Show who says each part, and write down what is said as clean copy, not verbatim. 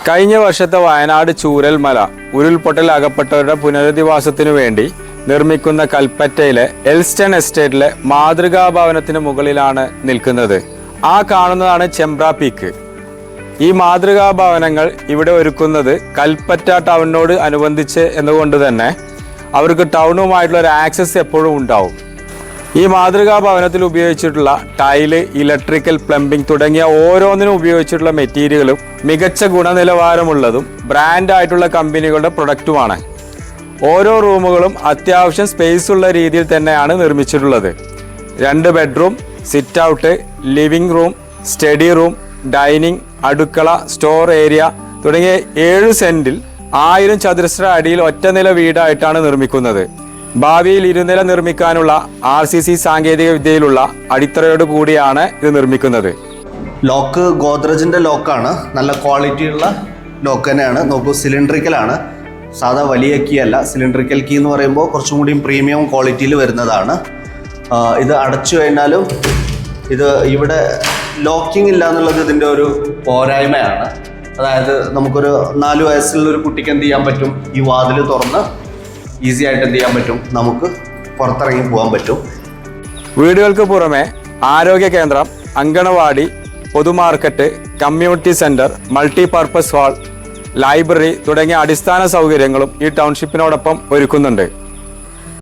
Speaker 1: കഴിഞ്ഞ വർഷത്തെ വയനാട് ചൂരൽമല ഉരുൾപൊട്ടൽ അകപ്പെട്ടവരുടെ പുനരധിവാസത്തിനു വേണ്ടി നിർമ്മിക്കുന്ന കൽപ്പറ്റയിലെ എൽസ്റ്റൺ എസ്റ്റേറ്റിലെ മാതൃകാ ഭവനത്തിന് മുകളിലാണ് നിൽക്കുന്നത്. ആ കാണുന്നതാണ് ചെമ്പ്ര പീക്ക്. ഈ മാതൃകാ ഭവനങ്ങൾ ഇവിടെ ഒരുക്കുന്നത് കൽപ്പറ്റ ടൗണിനോട് അനുബന്ധിച്ച് എന്നുകൊണ്ട് തന്നെ അവർക്ക് ടൗണുമായിട്ടുള്ള ഒരു ആക്സസ് എപ്പോഴും ഉണ്ടാവും. ഈ മാതൃകാ ഭവനത്തിൽ ഉപയോഗിച്ചിട്ടുള്ള ടൈല്, ഇലക്ട്രിക്കൽ, പ്ലംബിംഗ് തുടങ്ങിയ ഓരോന്നിനും ഉപയോഗിച്ചിട്ടുള്ള മെറ്റീരിയലും മികച്ച ഗുണനിലവാരമുള്ളതും ബ്രാൻഡായിട്ടുള്ള കമ്പനികളുടെ പ്രൊഡക്റ്റുമാണ്. ഓരോ റൂമുകളും അത്യാവശ്യം സ്പേസ് ഉള്ള രീതിയിൽ തന്നെയാണ് നിർമ്മിച്ചിട്ടുള്ളത്. 2 bedroom, sit out, living room, study room, dining, അടുക്കള, സ്റ്റോർ ഏരിയ തുടങ്ങിയ 7 സെന്റിൽ 1000 ചതുരശ്ര അടിയിൽ ഒറ്റനില വീടായിട്ടാണ് നിർമ്മിക്കുന്നത്. ഭാവിയിൽ ഇരുനില നിർമ്മിക്കാനുള്ള RCC സാങ്കേതിക വിദ്യയിലുള്ള അടിത്തറയോട് കൂടിയാണ് ഇത് നിർമ്മിക്കുന്നത്.
Speaker 2: ലോക്ക് ഗോദ്രജിൻ്റെ ലോക്കാണ്. നല്ല ക്വാളിറ്റിയുള്ള ലോക്ക് തന്നെയാണ്. നോക്കൂ, സിലിണ്ടറിക്കലാണ്. സാധാ വലിയ കീ അല്ല. സിലിണ്ടറിക്കൽ കീ എന്ന് പറയുമ്പോൾ കുറച്ചും കൂടിയും പ്രീമിയം ക്വാളിറ്റിയിൽ വരുന്നതാണ്. ഇത് അടച്ചു കഴിഞ്ഞാലും ഇത് ഇവിടെ ലോക്കിംഗ് ഇല്ല എന്നുള്ളത് ഇതിൻ്റെ ഒരു പോരായ്മയാണ്. അതായത് നമുക്കൊരു 4 വയസ്സുള്ള ഒരു കുട്ടിക്ക് എന്ത് ചെയ്യാൻ പറ്റും, ഈ വാതിൽ തുറന്ന് ഈസി ആയിട്ട് എന്ത് ചെയ്യാൻ പറ്റും, നമുക്ക് പുറത്തിറങ്ങി പോകാൻ പറ്റും.
Speaker 1: വീടുകൾക്ക് പുറമെ ആരോഗ്യ കേന്ദ്രം, അങ്കണവാടി, പൊതുമാർക്കറ്റ്, community centre, multipurpose hall, library തുടങ്ങിയ അടിസ്ഥാന സൗകര്യങ്ങളും ഈ ടൗൺഷിപ്പിനോടൊപ്പം ഒരുക്കുന്നുണ്ട്.